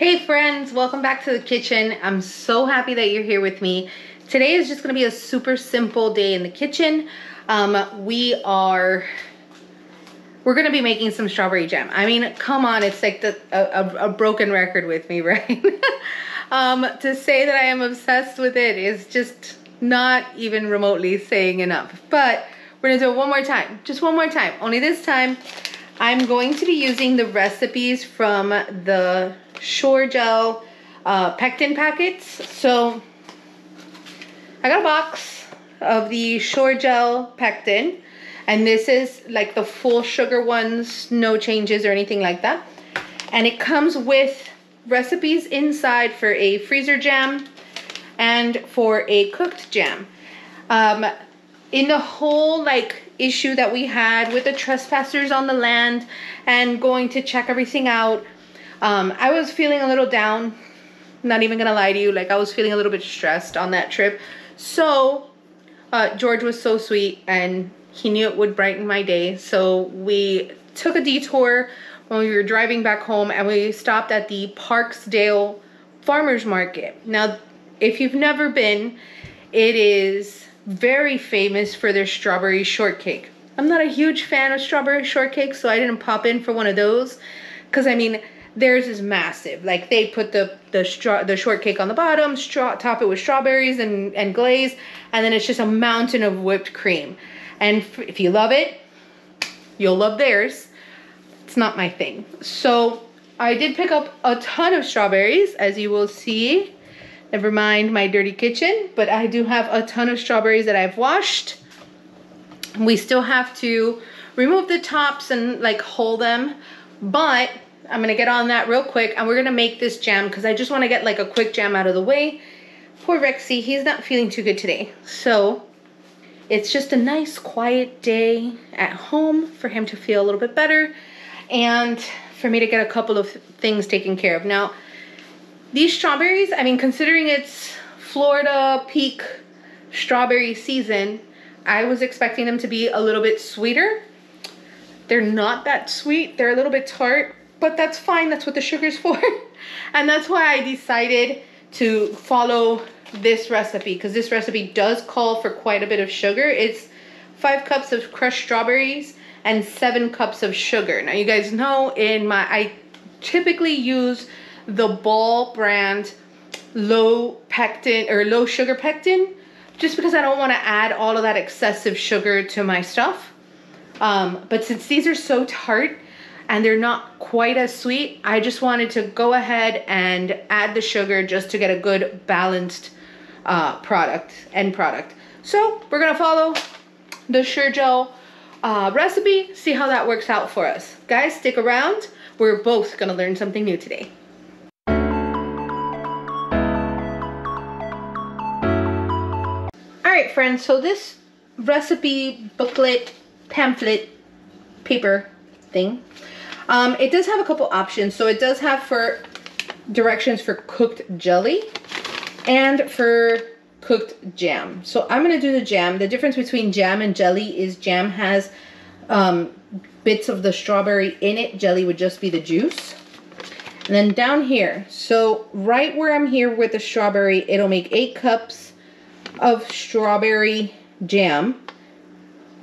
Hey friends, welcome back to the kitchen. I'm so happy that you're here with me. Today is just gonna be a super simple day in the kitchen. We're gonna be making some strawberry jam. I mean, come on, it's like a broken record with me, right? To say that I am obsessed with it is just not even remotely saying enough. But we're gonna do it one more time, just one more time. Only this time, I'm going to be using the recipes from the Shore Gel pectin packets. So I got a box of the Shore Gel pectin, and this is like the full sugar ones, no changes or anything like that. And it comes with recipes inside for a freezer jam and for a cooked jam. In the whole issue that we had with the trespassers on the land and going to check everything out, I was feeling a little down, not even gonna lie to you. I was feeling a little bit stressed on that trip. So George was so sweet and he knew it would brighten my day. So we took a detour when we were driving back home and we stopped at the Parksdale farmers market. Now, if you've never been, it is very famous for their strawberry shortcake. I'm not a huge fan of strawberry shortcake, so I didn't pop in for one of those, because I mean, theirs is massive. Like, they put the shortcake on the bottom, top it with strawberries and glaze, and then it's just a mountain of whipped cream. And if you love it, you'll love theirs. It's not my thing. So I did pick up a ton of strawberries, as you will see. Never mind my dirty kitchen, but I do have a ton of strawberries that I've washed. We still have to remove the tops and hull them, but I'm gonna get on that real quick and we're gonna make this jam because I just wanna get a quick jam out of the way. Poor Rexy, he's not feeling too good today. So it's just a nice quiet day at home for him to feel a little bit better and for me to get a couple of things taken care of. Now, these strawberries, I mean, considering it's Florida peak strawberry season, I was expecting them to be a little bit sweeter. They're not that sweet. They're a little bit tart, but that's fine. That's what the sugar's for. And that's why I decided to follow this recipe, because this recipe does call for quite a bit of sugar. It's 5 cups of crushed strawberries and 7 cups of sugar. Now, you guys know I typically use the Ball brand low pectin or low sugar pectin, just because I don't want to add all of that excessive sugar to my stuff. But since these are so tart and they're not quite as sweet, I just wanted to go ahead and add the sugar just to get a good balanced end product. So we're gonna follow the Shore Gel recipe, see how that works out for us. Guys, stick around. We're both gonna learn something new today. Alright friends, so this recipe booklet, pamphlet, paper thing, it does have a couple options. So it does have for directions for cooked jelly and for cooked jam. So I'm going to do the jam. The difference between jam and jelly is jam has bits of the strawberry in it. Jelly would just be the juice. And then down here, so right where I'm here with the strawberry, it'll make 8 cups of strawberry jam.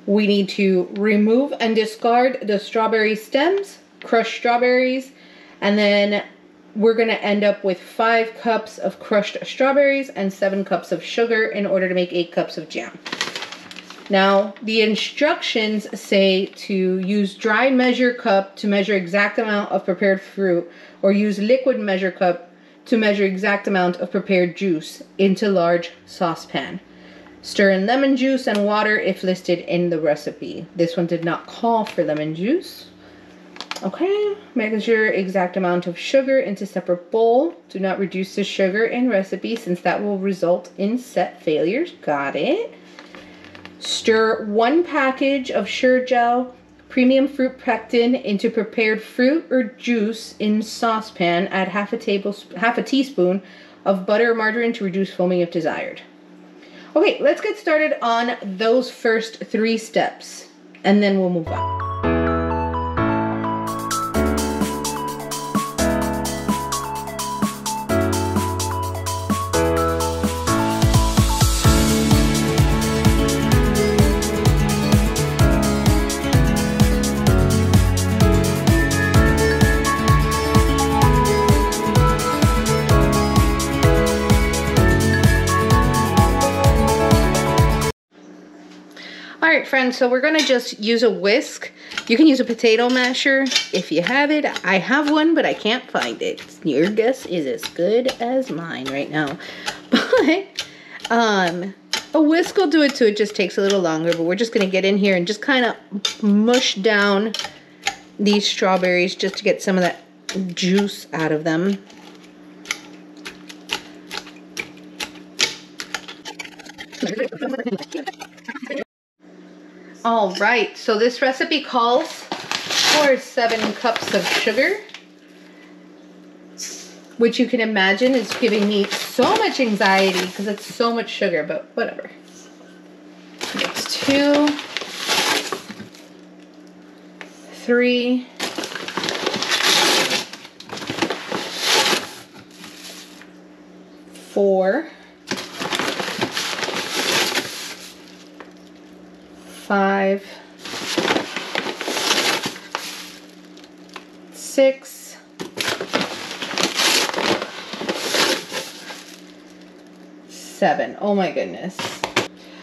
We need to remove and discard the strawberry stems, crush strawberries, and then we're going to end up with 5 cups of crushed strawberries and 7 cups of sugar in order to make 8 cups of jam. Now, the instructions say to use dry measure cup to measure exact amount of prepared fruit, or use liquid measure cup to measure exact amount of prepared juice into large saucepan. Stir in lemon juice and water if listed in the recipe. This one did not call for lemon juice. Okay, measure exact amount of sugar into separate bowl. Do not reduce the sugar in recipe since that will result in set failures. Got it. Stir 1 package of Shore Gel premium fruit pectin into prepared fruit or juice in saucepan. Add half a teaspoon of butter or margarine to reduce foaming if desired. Okay, let's get started on those first 3 steps and then we'll move on. friends, so we're gonna just use a whisk. You can use a potato masher if you have it. I have one, but I can't find it. Your guess is as good as mine right now. But a whisk will do it too. It just takes a little longer, but we're just gonna get in here and just kind of mush down these strawberries just to get some of that juice out of them. All right, so this recipe calls for 7 cups of sugar, which you can imagine is giving me so much anxiety because it's so much sugar, but whatever. It's 2, 3, 4, 5, 6, 7. Oh my goodness.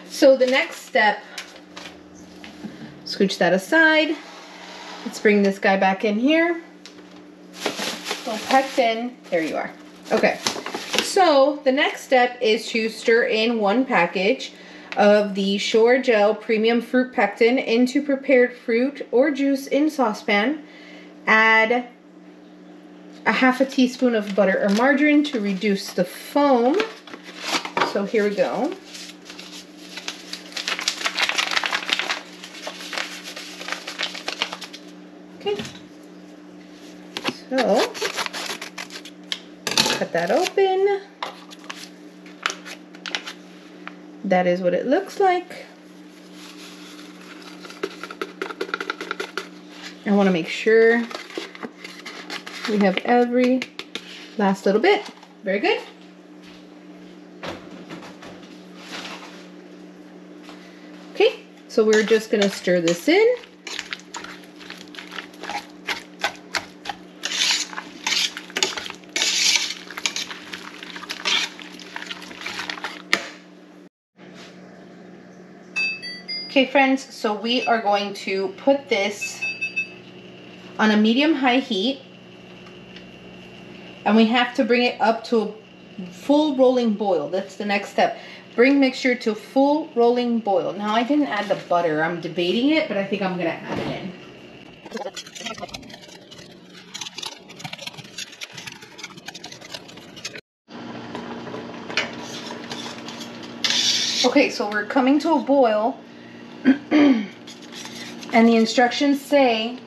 So the next step, scooch that aside. Let's bring this guy back in here. So pectin, there you are. Okay, so the next step is to stir in 1 package of the Shore Gel Premium Fruit Pectin into prepared fruit or juice in saucepan. Add a half a teaspoon of butter or margarine to reduce the foam. So here we go. Okay. So cut that open. That is what it looks like. I want to make sure we have every last little bit. Very good. Okay, so we're just going to stir this in. Okay friends, so we are going to put this on a medium-high heat, and we have to bring it up to a full rolling boil. That's the next step. Bring mixture to full rolling boil. Now I didn't add the butter. I'm debating it, but I think I'm gonna add it in. Okay, so we're coming to a boil. And the instructions say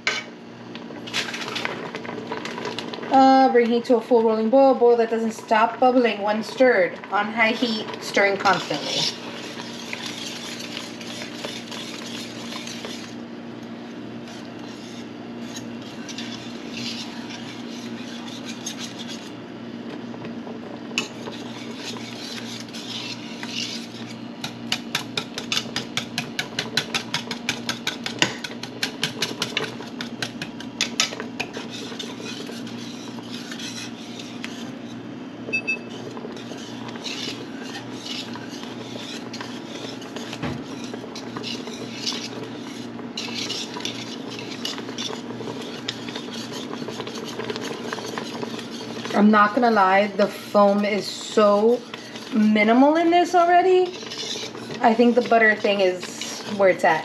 bring heat to a full rolling boil. Boil that doesn't stop bubbling when stirred. On high heat, stirring constantly. I'm not gonna lie, the foam is so minimal in this already. I think the butter thing is where it's at.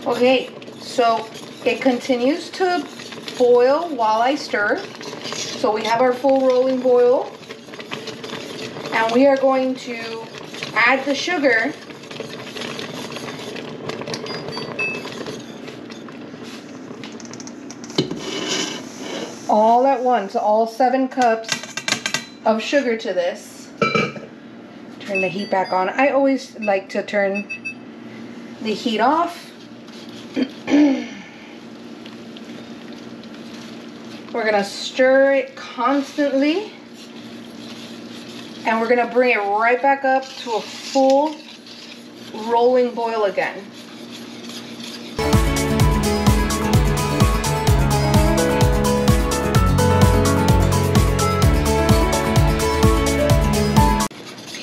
Okay, so it continues to boil while I stir. So we have our full rolling boil, and we are going to add the sugar. All at once, all 7 cups of sugar to this. Turn the heat back on. I always like to turn the heat off. We're gonna stir it constantly, and we're gonna bring it right back up to a full rolling boil again.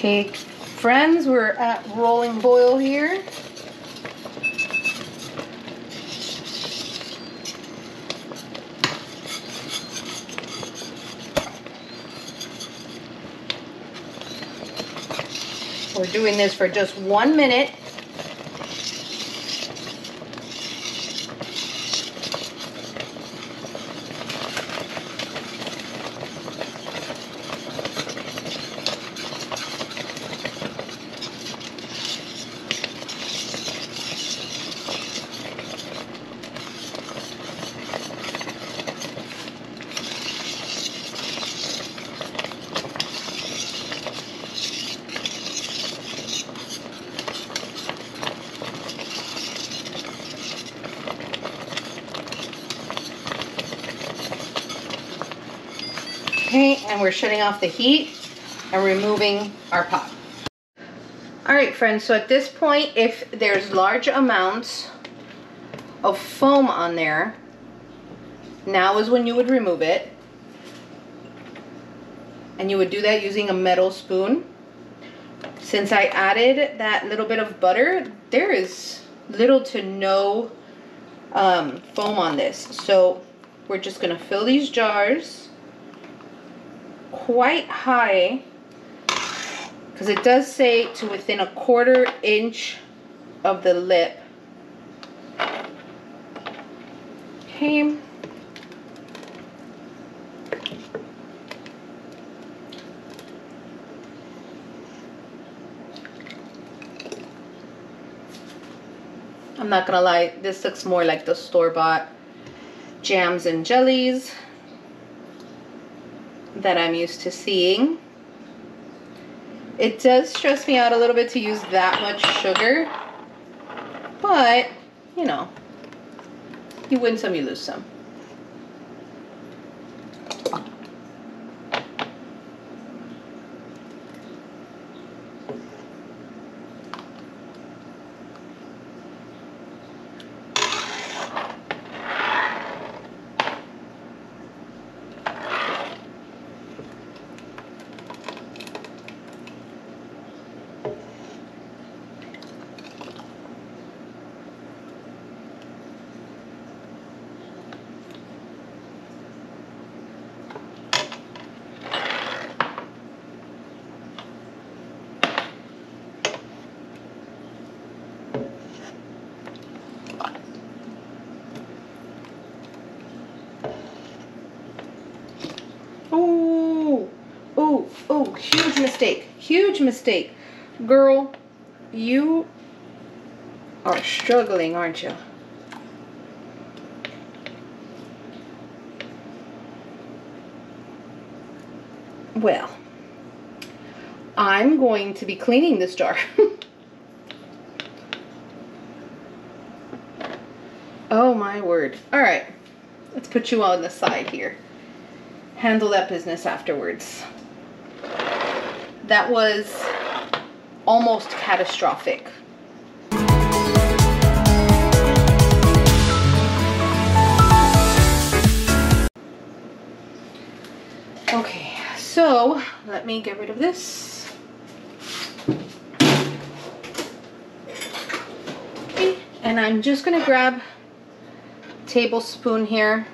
Okay, friends, we're at rolling boil here. We're doing this for just 1 minute. Okay, and we're shutting off the heat and removing our pot. All right, friends, so at this point, if there's large amounts of foam on there, now is when you would remove it. And you would do that using a metal spoon. Since I added that little bit of butter, there is little to no foam on this. So we're just gonna fill these jars quite high, because it does say to within 1/4 inch of the lip. Okay. I'm not gonna lie, this looks more like the store-bought jams and jellies that I'm used to seeing. It does stress me out a little bit to use that much sugar, but you know, you win some, you lose some. Oh, huge mistake. Huge mistake. Girl, you are struggling, aren't you? Well, I'm going to be cleaning this jar. Oh my word. All right, let's put you on the side here. Handle that business afterwards. That was almost catastrophic. Okay, so let me get rid of this. Okay, and I'm just gonna grab a tablespoon here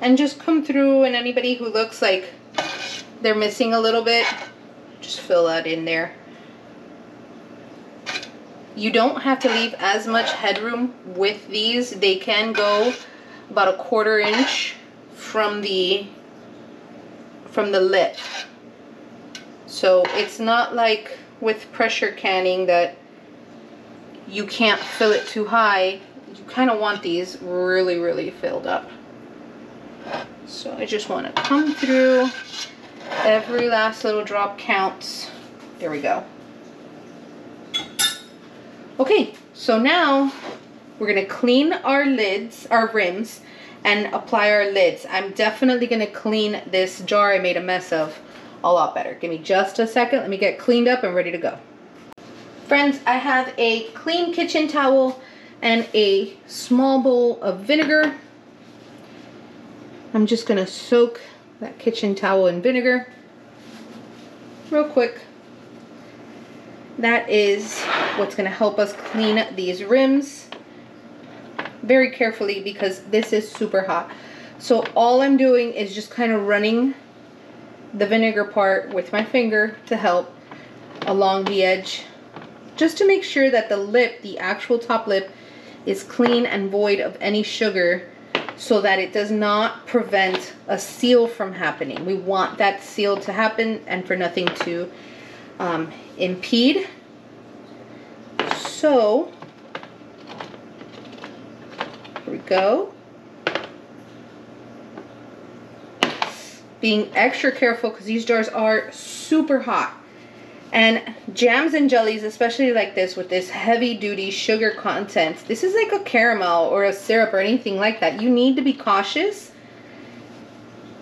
and just come through, and anybody who looks like they're missing a little bit, just fill that in there. You don't have to leave as much headroom with these. They can go about 1/4 inch from the lip. So it's not like with pressure canning that you can't fill it too high. You kind of want these really, really filled up. So I just want to come through. Every last little drop counts. There we go. Okay, so now we're gonna clean our lids, our rims, and apply our lids. I'm definitely gonna clean this jar I made a mess of a lot better. Give me just a second. Let me get cleaned up and ready to go. Friends, I have a clean kitchen towel and a small bowl of vinegar. I'm just gonna soak that kitchen towel in vinegar real quick. That is what's going to help us clean these rims very carefully because this is super hot. So all I'm doing is just kind of running the vinegar part with my finger to help along the edge, just to make sure that the lip, the actual top lip, is clean and void of any sugar, so that it does not prevent a seal from happening. We want that seal to happen and for nothing to impede. So here we go. Being extra careful because these jars are super hot. And jams and jellies, especially like this with this heavy duty sugar content, this is like a caramel or a syrup or anything like that. You need to be cautious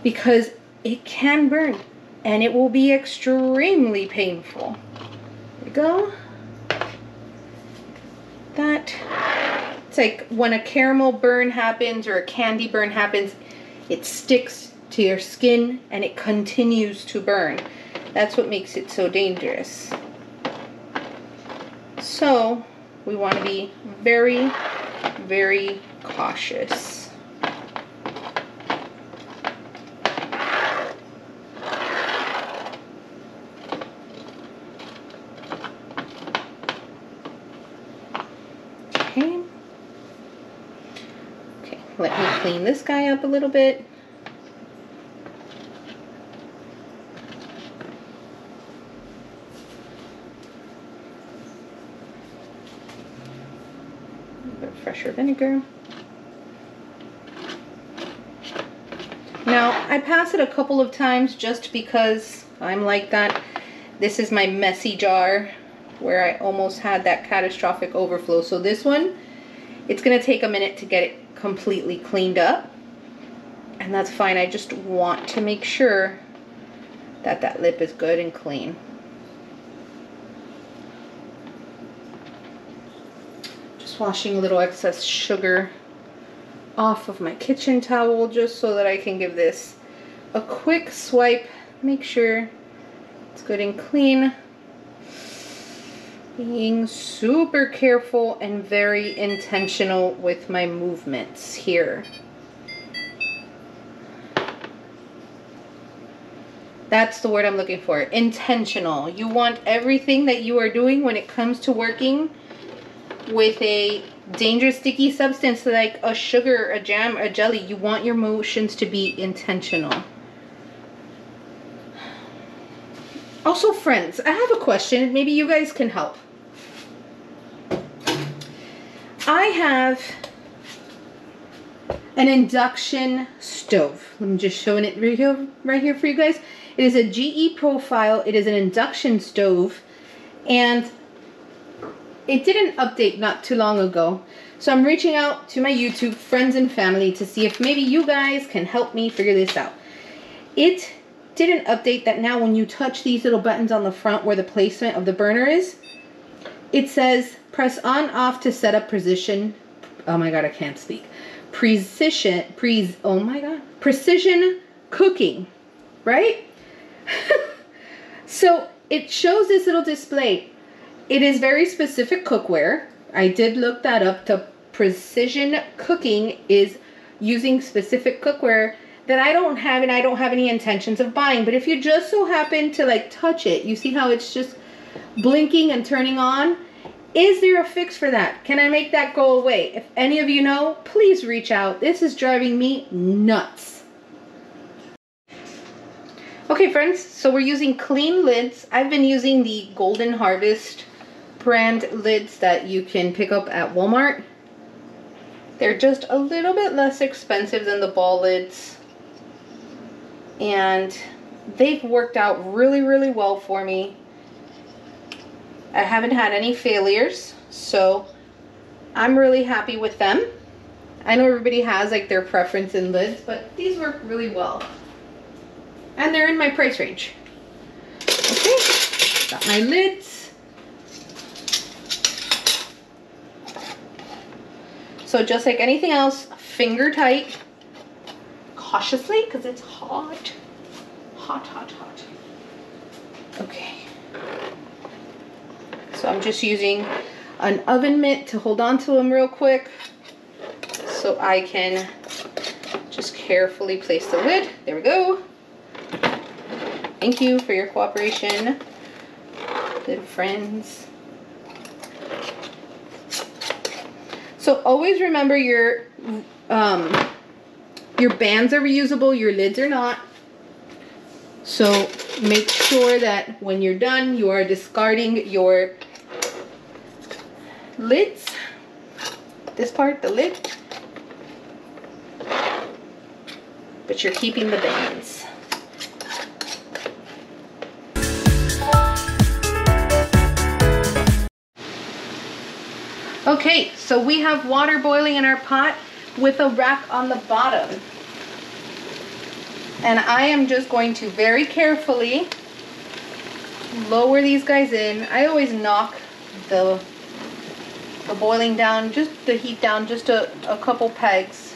because it can burn and it will be extremely painful. There we go. That, it's like when a caramel burn happens or a candy burn happens, it sticks to your skin and it continues to burn. That's what makes it so dangerous. So we want to be very, very cautious. Okay. Okay, let me clean this guy up a little bit. Fresher vinegar. Now I pass it a couple of times just because I'm like that. This is my messy jar where I almost had that catastrophic overflow. So this one, it's gonna take a minute to get it completely cleaned up, and that's fine. I just want to make sure that that lip is good and clean. Washing a little excess sugar off of my kitchen towel just so that I can give this a quick swipe, make sure it's good and clean. Being super careful and very intentional with my movements here. That's the word I'm looking for, intentional. You want everything that you are doing when it comes to working with a dangerous sticky substance like a sugar, a jam, a jelly. You want your motions to be intentional. Also, friends, I have a question. Maybe you guys can help. I have an induction stove. I'm just showing it right here for you guys. It is a GE profile. It is an induction stove, and it did an update not too long ago. So I'm reaching out to my YouTube friends and family to see if maybe you guys can help me figure this out. It did an update that now when you touch these little buttons on the front where the placement of the burner is, it says press on off to set up precision. Oh my god, I can't speak. Precision cooking, right? So it shows this little display. It is very specific cookware. I did look that up. The precision cooking is using specific cookware that I don't have, and I don't have any intentions of buying. But if you just so happen to like touch it, you see how it's just blinking and turning on? Is there a fix for that? Can I make that go away? If any of you know, please reach out. This is driving me nuts. Okay friends, so we're using clean lids. I've been using the Golden Harvest brand lids that you can pick up at Walmart. They're just a little bit less expensive than the ball lids, and they've worked out really, really well for me. I haven't had any failures, so I'm really happy with them. I know everybody has like their preference in lids, but these work really well, and they're in my price range. Okay, got my lids. So just like anything else, finger tight, cautiously, because it's hot. Hot, hot, hot. Okay. So I'm just using an oven mitt to hold on to them real quick so I can just carefully place the lid. There we go. Thank you for your cooperation, little friends. So always remember your bands are reusable, your lids are not. So make sure that when you're done, you are discarding your lids. This part, the lid. But you're keeping the bands. Okay, so we have water boiling in our pot with a rack on the bottom. And I am just going to very carefully lower these guys in. I always knock the boiling down, just the heat down, just a couple pegs.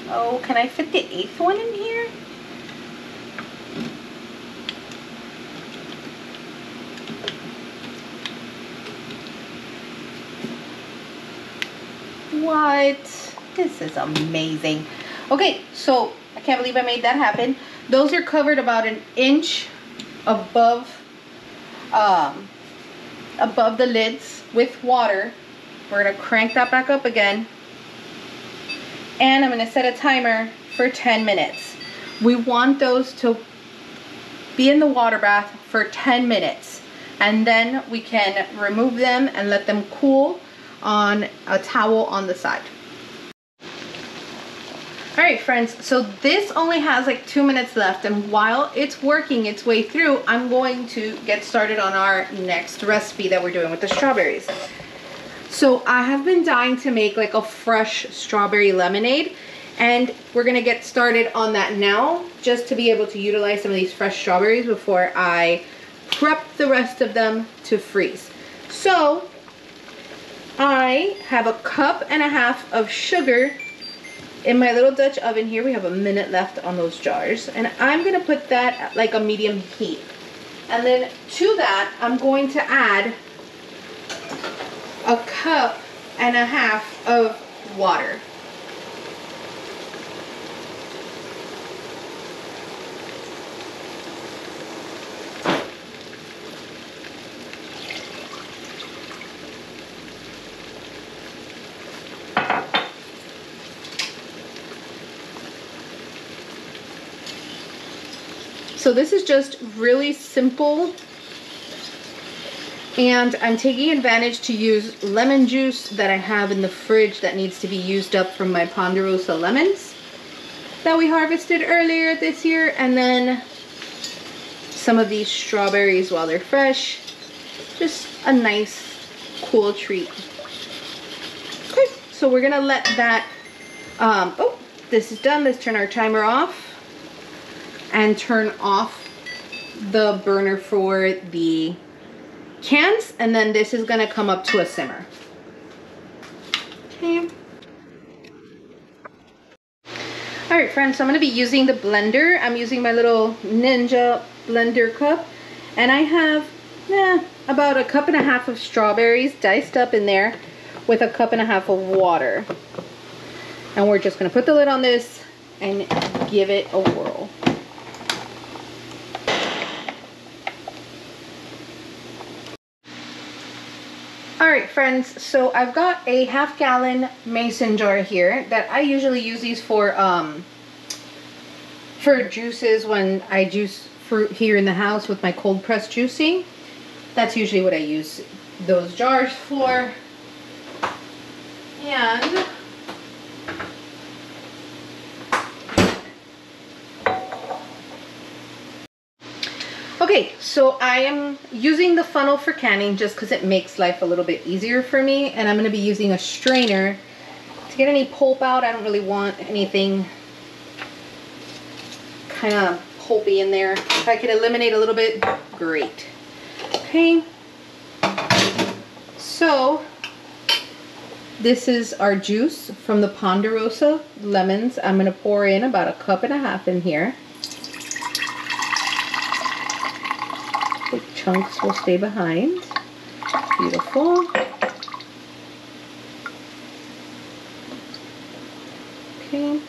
Oh, can I fit the 8th one in here? What? This is amazing. Okay, so I can't believe I made that happen. Those are covered about an inch above above the lids with water. We're gonna crank that back up again. And I'm gonna set a timer for 10 minutes. We want those to be in the water bath for 10 minutes. And then we can remove them and let them cool on a towel on the side. All right, friends, so this only has like 2 minutes left, and while it's working its way through, I'm going to get started on our next recipe that we're doing with the strawberries. So I have been dying to make like a fresh strawberry lemonade, and we're gonna get started on that now, just to be able to utilize some of these fresh strawberries before I prep the rest of them to freeze. So I have 1.5 cups of sugar in my little Dutch oven here. We have a minute left on those jars, and I'm gonna put that at like a medium heat. And then to that, I'm going to add 1.5 cups of water. So this is just really simple, and I'm taking advantage to use lemon juice that I have in the fridge that needs to be used up from my Ponderosa lemons that we harvested earlier this year, and then some of these strawberries while they're fresh. Just a nice cool treat. Okay, so we're gonna let that, oh, this is done. Let's turn our timer off and turn off the burner for the cans, and then this is gonna come up to a simmer. Okay. All right, friends, so I'm gonna be using the blender. I'm using my little Ninja blender cup, and I have about 1.5 cups of strawberries diced up in there with 1.5 cups of water. And we're just gonna put the lid on this and give it a whirl. All right, friends, so I've got a 1/2 gallon mason jar here that I usually use these for juices when I juice fruit here in the house with my cold press juicing. That's usually what I use those jars for. And okay, so I am using the funnel for canning just because it makes life a little bit easier for me, and I'm going to be using a strainer to get any pulp out. I don't really want anything kind of pulpy in there. If I could eliminate a little bit, great. Okay. So this is our juice from the Ponderosa lemons. I'm going to pour in about 1.5 cups in here. The chunks will stay behind. Beautiful. Okay.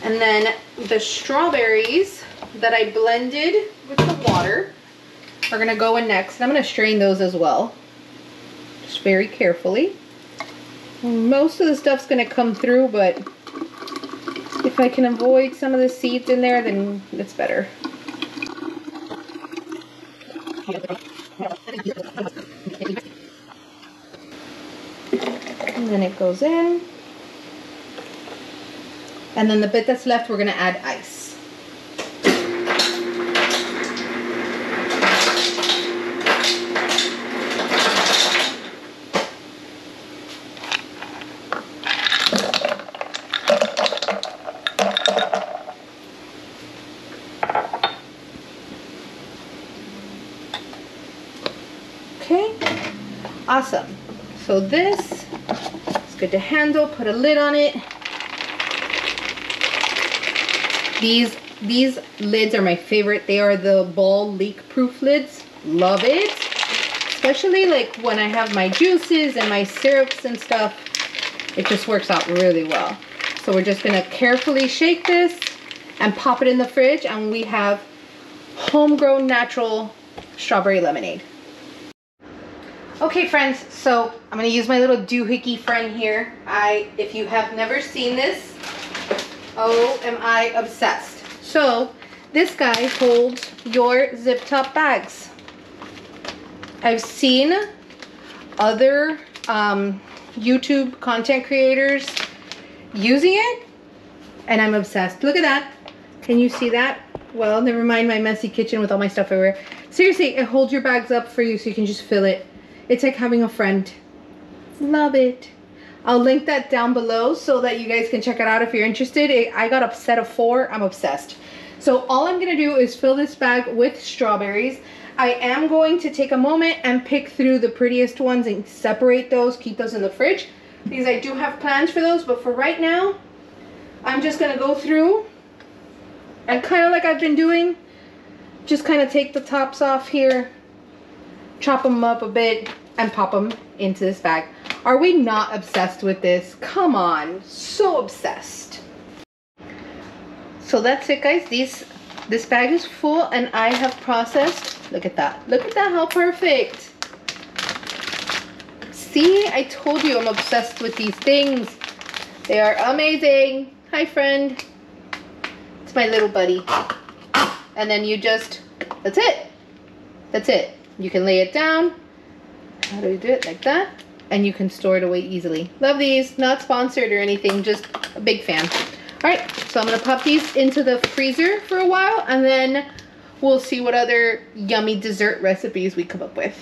And then the strawberries that I blended with the water are gonna go in next. And I'm gonna strain those as well, just very carefully. Most of the stuff's gonna come through, but if I can avoid some of the seeds in there, then it's better. And then it goes in. And then the bit that's left, we're gonna add ice. Okay, awesome. So this is good to handle. Put a lid on it. These lids are my favorite. They are the ball leak proof lids. Love it. Especially like when I have my juices and my syrups and stuff. It just works out really well. So we're just gonna carefully shake this and pop it in the fridge, and we have homegrown natural strawberry lemonade. Okay friends, so I'm gonna use my little doohickey friend here. If you have never seen this, oh, am I obsessed. So, this guy holds your zip top bags. I've seen other YouTube content creators using it, and I'm obsessed. Look at that. Can you see that? Well, never mind my messy kitchen with all my stuff everywhere. Seriously, it holds your bags up for you so you can just fill it. It's like having a friend. Love it. I'll link that down below so that you guys can check it out if you're interested. I got a set of 4. I'm obsessed. So all I'm gonna do is fill this bag with strawberries. I am going to take a moment and pick through the prettiest ones and separate those, keep those in the fridge, because I do have plans for those. But for right now, I'm just gonna go through and kind of like I've been doing, just kind of take the tops off here, chop them up a bit, and pop them into this bag. Are we not obsessed with this? Come on, so obsessed. So that's it guys, this bag is full and I have processed, look at that, how perfect. See, I told you I'm obsessed with these things. They are amazing. Hi friend, it's my little buddy. And then you just, that's it. You can lay it down. How do we do it? Like that. And you can store it away easily. Love these. Not sponsored or anything, just a big fan. Alright, so I'm going to pop these into the freezer for a while, and then we'll see what other yummy dessert recipes we come up with.